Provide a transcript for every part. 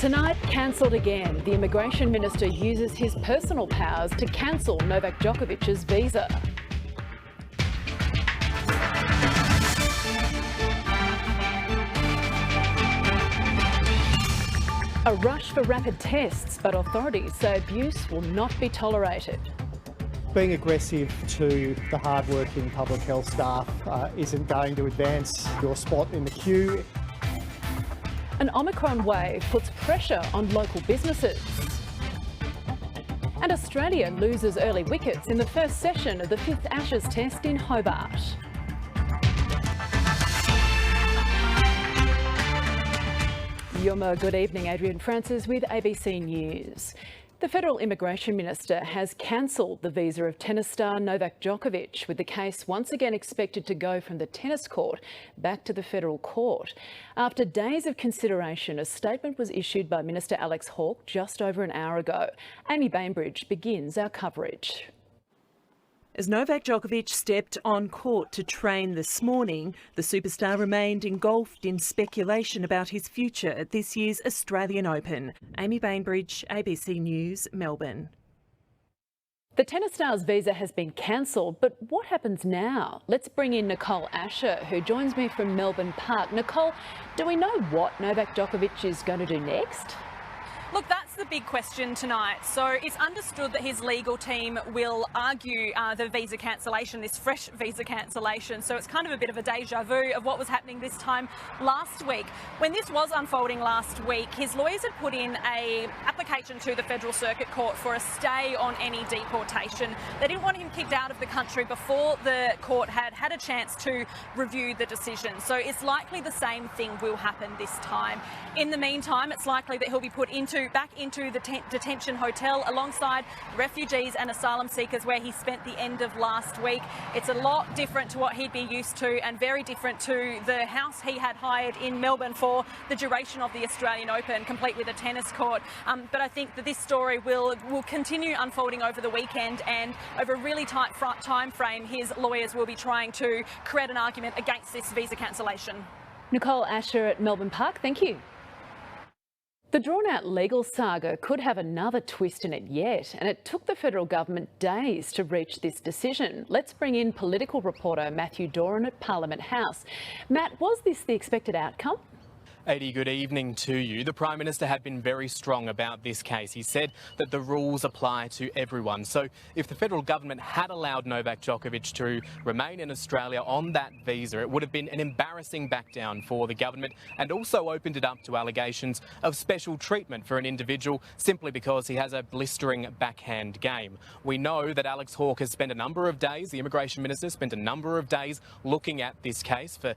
Tonight, cancelled again. The immigration minister uses his personal powers to cancel Novak Djokovic's visa. A rush for rapid tests, but authorities say abuse will not be tolerated. Being aggressive to the hard-working public health staff isn't going to advance your spot in the queue. An Omicron wave puts pressure on local businesses. And Australia loses early wickets in the first session of the 5th Ashes Test in Hobart. Good evening, Adrian Francis with ABC News. The Federal Immigration Minister has cancelled the visa of tennis star Novak Djokovic, with the case once again expected to go from the tennis court back to the federal court. After days of consideration, a statement was issued by Minister Alex Hawke just over an hour ago. Amy Bainbridge begins our coverage. As Novak Djokovic stepped on court to train this morning, the superstar remained engulfed in speculation about his future at this year's Australian Open. Amy Bainbridge, ABC News, Melbourne. The tennis star's visa has been cancelled, but what happens now? Let's bring in Nicole Asher, who joins me from Melbourne Park. Nicole, do we know what Novak Djokovic is going to do next? Look, that's the big question tonight. So it's understood that his legal team will argue the visa cancellation, this fresh visa cancellation. So it's kind of a bit of a deja vu of what was happening this time last week. When this was unfolding last week, his lawyers had put in an application to the Federal Circuit Court for a stay on any deportation. They didn't want him kicked out of the country before the court had had a chance to review the decision. So it's likely the same thing will happen this time. In the meantime, it's likely that he'll be put back into the detention hotel alongside refugees and asylum seekers where he spent the end of last week. It's a lot different to what he'd be used to and very different to the house he had hired in Melbourne for the duration of the Australian Open, complete with a tennis court. But I think that this story will continue unfolding over the weekend, and over a really tight time frame, his lawyers will be trying to create an argument against this visa cancellation. Nicole Asher at Melbourne Park, thank you. The drawn-out legal saga could have another twist in it yet, and it took the federal government days to reach this decision. Let's bring in political reporter Matthew Doran at Parliament House. Matt, was this the expected outcome? Adi, good evening to you. The Prime Minister had been very strong about this case. He said that the rules apply to everyone. So if the federal government had allowed Novak Djokovic to remain in Australia on that visa, it would have been an embarrassing backdown for the government, and also opened it up to allegations of special treatment for an individual simply because he has a blistering backhand game. We know that Alex Hawke has spent a number of days, the Immigration Minister spent a number of days looking at this case for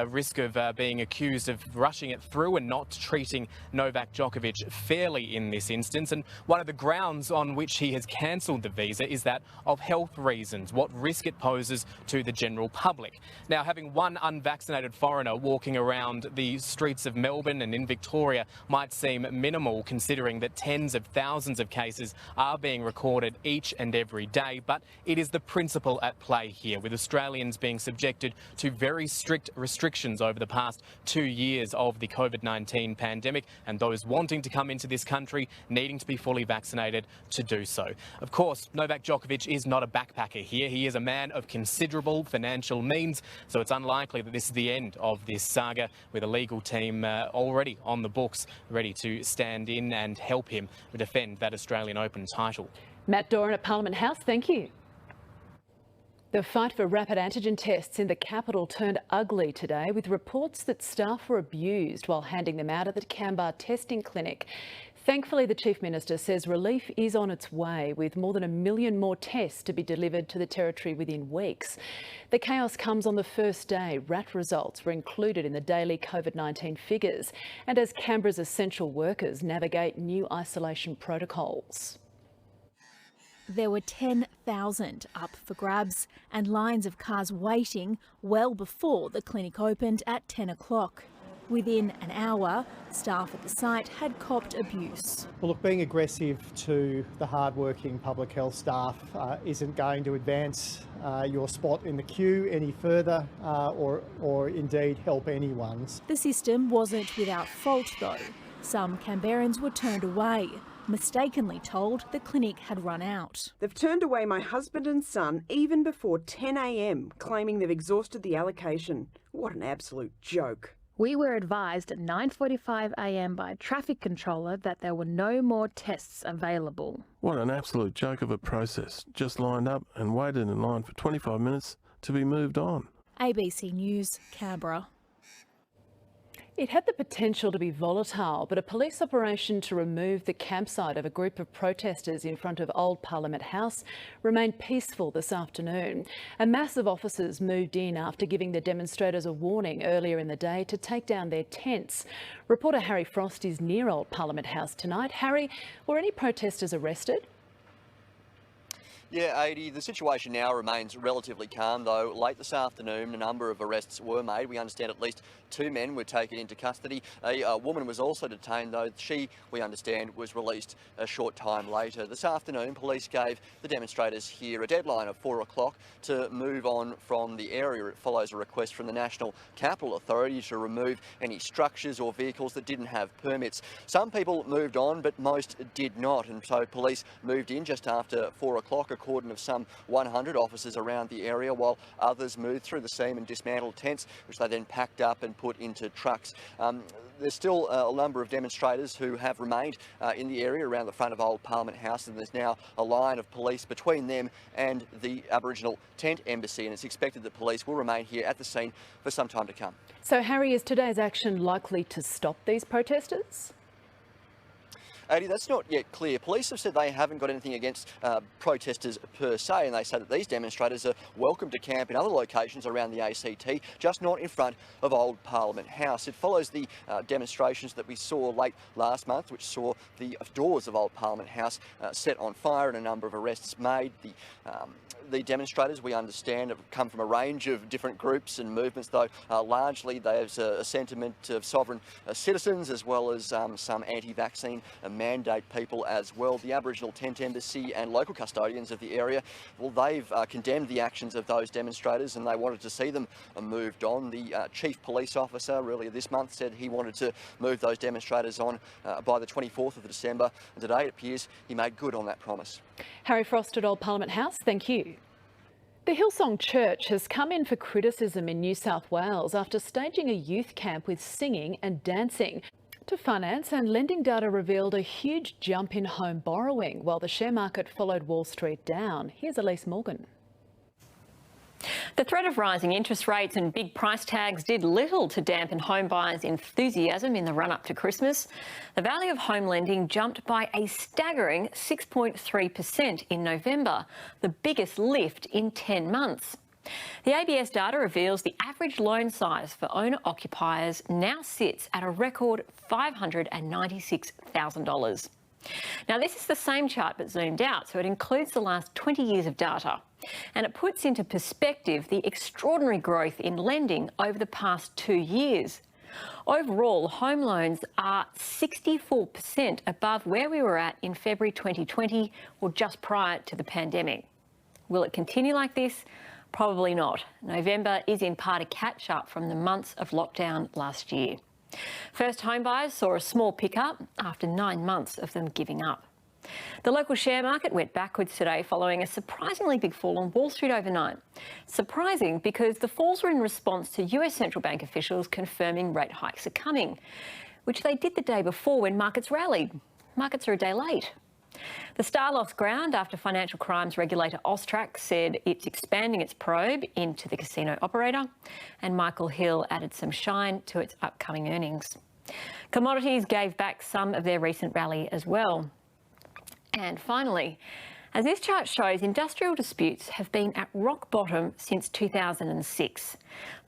risk of being accused of rushing it through and not treating Novak Djokovic fairly in this instance. And one of the grounds on which he has cancelled the visa is that of health reasons, what risk it poses to the general public. Now, having one unvaccinated foreigner walking around the streets of Melbourne and in Victoria might seem minimal, considering that tens of thousands of cases are being recorded each and every day. But it is the principle at play here, with Australians being subjected to very strict restrictions over the past 2 years of the COVID-19 pandemic, and those wanting to come into this country needing to be fully vaccinated to do so. Of course, Novak Djokovic is not a backpacker here. He is a man of considerable financial means, so it's unlikely that this is the end of this saga, with a legal team already on the books ready to stand in and help him defend that Australian Open title. Matt Doran at Parliament House, thank you. The fight for rapid antigen tests in the capital turned ugly today, with reports that staff were abused while handing them out at the Canberra testing clinic. Thankfully, the Chief Minister says relief is on its way, with more than 1 million more tests to be delivered to the territory within weeks. The chaos comes on the first day RAT results were included in the daily COVID-19 figures, and as Canberra's essential workers navigate new isolation protocols. There were 10,000 up for grabs and lines of cars waiting well before the clinic opened at 10 o'clock. Within an hour, staff at the site had copped abuse. Well, look, being aggressive to the hard-working public health staff isn't going to advance your spot in the queue any further or indeed help anyone. The system wasn't without fault though. Some Canberrans were turned away, mistakenly told the clinic had run out. They've turned away my husband and son even before 10 a.m, claiming they've exhausted the allocation. What an absolute joke. We were advised at 9:45 a.m. by a traffic controller that there were no more tests available. What an absolute joke of a process. Just lined up and waited in line for 25 minutes to be moved on. ABC News, Canberra. It had the potential to be volatile, but a police operation to remove the campsite of a group of protesters in front of Old Parliament House remained peaceful this afternoon. A mass of officers moved in after giving the demonstrators a warning earlier in the day to take down their tents. Reporter Harry Frost is near Old Parliament House tonight. Harry, were any protesters arrested? Yeah, Adi, the situation now remains relatively calm, though late this afternoon a number of arrests were made. We understand at least 2 men were taken into custody. A woman was also detained, though she, we understand, was released a short time later. This afternoon, police gave the demonstrators here a deadline of 4 o'clock to move on from the area. It follows a request from the National Capital Authority to remove any structures or vehicles that didn't have permits. Some people moved on, but most did not, and so police moved in just after 4 o'clock, a cordon of some 100 officers around the area, while others moved through the scene and dismantled tents, which they then packed up and put into trucks. There's still a number of demonstrators who have remained in the area around the front of Old Parliament House, and there's now a line of police between them and the Aboriginal Tent Embassy, and it's expected that police will remain here at the scene for some time to come. So, Harry, is today's action likely to stop these protesters? Adi, that's not yet clear. Police have said they haven't got anything against protesters per se, and they say that these demonstrators are welcome to camp in other locations around the ACT, just not in front of Old Parliament House. It follows the demonstrations that we saw late last month, which saw the doors of Old Parliament House set on fire and a number of arrests made. The demonstrators, we understand, have come from a range of different groups and movements, though largely there's a sentiment of sovereign citizens, as well as some anti-vaccine mandate people as well. The Aboriginal Tent Embassy and local custodians of the area, well, they've condemned the actions of those demonstrators, and they wanted to see them moved on. The chief police officer earlier this month said he wanted to move those demonstrators on by the 24th of December, and today it appears he made good on that promise. Harry Frost at Old Parliament House, thank you. The Hillsong Church has come in for criticism in New South Wales after staging a youth camp with singing and dancing. To finance and lending data revealed a huge jump in home borrowing, while the share market followed Wall Street down. Here's Elise Morgan. The threat of rising interest rates and big price tags did little to dampen home buyers' enthusiasm in the run-up to Christmas. The value of home lending jumped by a staggering 6.3% in November, the biggest lift in 10 months. The ABS data reveals the average loan size for owner-occupiers now sits at a record $596,000. Now, this is the same chart but zoomed out, so it includes the last 20 years of data. And it puts into perspective the extraordinary growth in lending over the past 2 years. Overall, home loans are 64% above where we were at in February 2020, or just prior to the pandemic. Will it continue like this? Probably not. November is in part a catch-up from the months of lockdown last year. First home buyers saw a small pickup after 9 months of them giving up. The local share market went backwards today following a surprisingly big fall on Wall Street overnight. Surprising because the falls were in response to US central bank officials confirming rate hikes are coming, which they did the day before when markets rallied. Markets are a day late. The Star lost ground after financial crimes regulator Austrac said it's expanding its probe into the casino operator, and Michael Hill added some shine to its upcoming earnings. Commodities gave back some of their recent rally as well. And finally, as this chart shows, industrial disputes have been at rock bottom since 2006.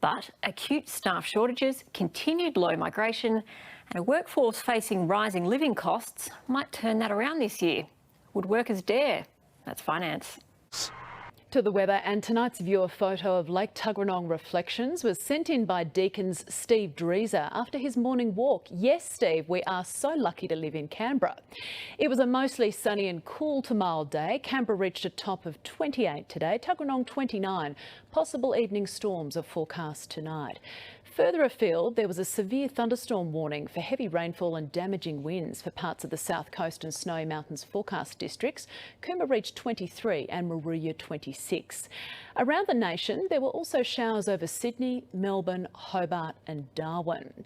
But acute staff shortages, continued low migration, and a workforce facing rising living costs might turn that around this year. Would workers dare? That's finance. To the weather, and tonight's viewer photo of Lake Tuggeranong reflections was sent in by Deacon's Steve Dreeser after his morning walk. Yes, Steve, we are so lucky to live in Canberra. It was a mostly sunny and cool to mild day. Canberra reached a top of 28 today, Tuggeranong 29. Possible evening storms are forecast tonight. Further afield, there was a severe thunderstorm warning for heavy rainfall and damaging winds for parts of the South Coast and Snowy Mountains forecast districts. Coombe reached 23 and Moruya 26. Around the nation, there were also showers over Sydney, Melbourne, Hobart and Darwin.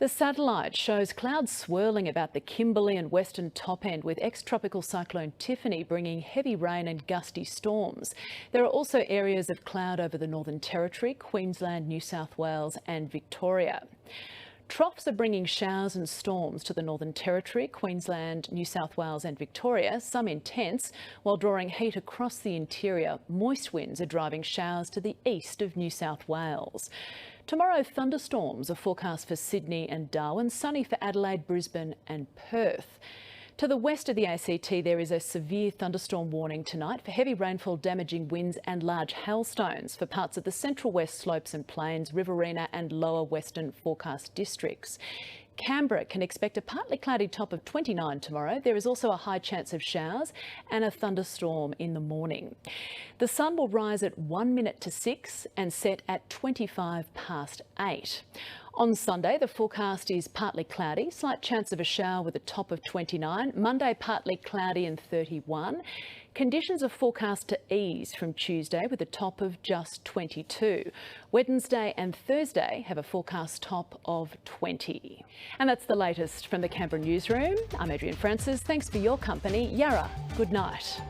The satellite shows clouds swirling about the Kimberley and Western top end, with ex-tropical cyclone Tiffany bringing heavy rain and gusty storms. There are also areas of cloud over the Northern Territory, Queensland, New South Wales and Victoria. Troughs are bringing showers and storms to the Northern Territory, Queensland, New South Wales and Victoria, some intense, while drawing heat across the interior. Moist winds are driving showers to the east of New South Wales. Tomorrow, thunderstorms are forecast for Sydney and Darwin, sunny for Adelaide, Brisbane and Perth. To the west of the ACT, there is a severe thunderstorm warning tonight for heavy rainfall, damaging winds and large hailstones for parts of the Central West Slopes and Plains, Riverina and Lower Western forecast districts. Canberra can expect a partly cloudy top of 29 tomorrow. There is also a high chance of showers and a thunderstorm in the morning. The sun will rise at 1 minute to 6 and set at 25 past 8. On Sunday, the forecast is partly cloudy, slight chance of a shower with a top of 29. Monday, partly cloudy and 31. Conditions are forecast to ease from Tuesday with a top of just 22. Wednesday and Thursday have a forecast top of 20. And that's the latest from the Canberra newsroom. I'm Adrian Francis. Thanks for your company. Yarra, good night.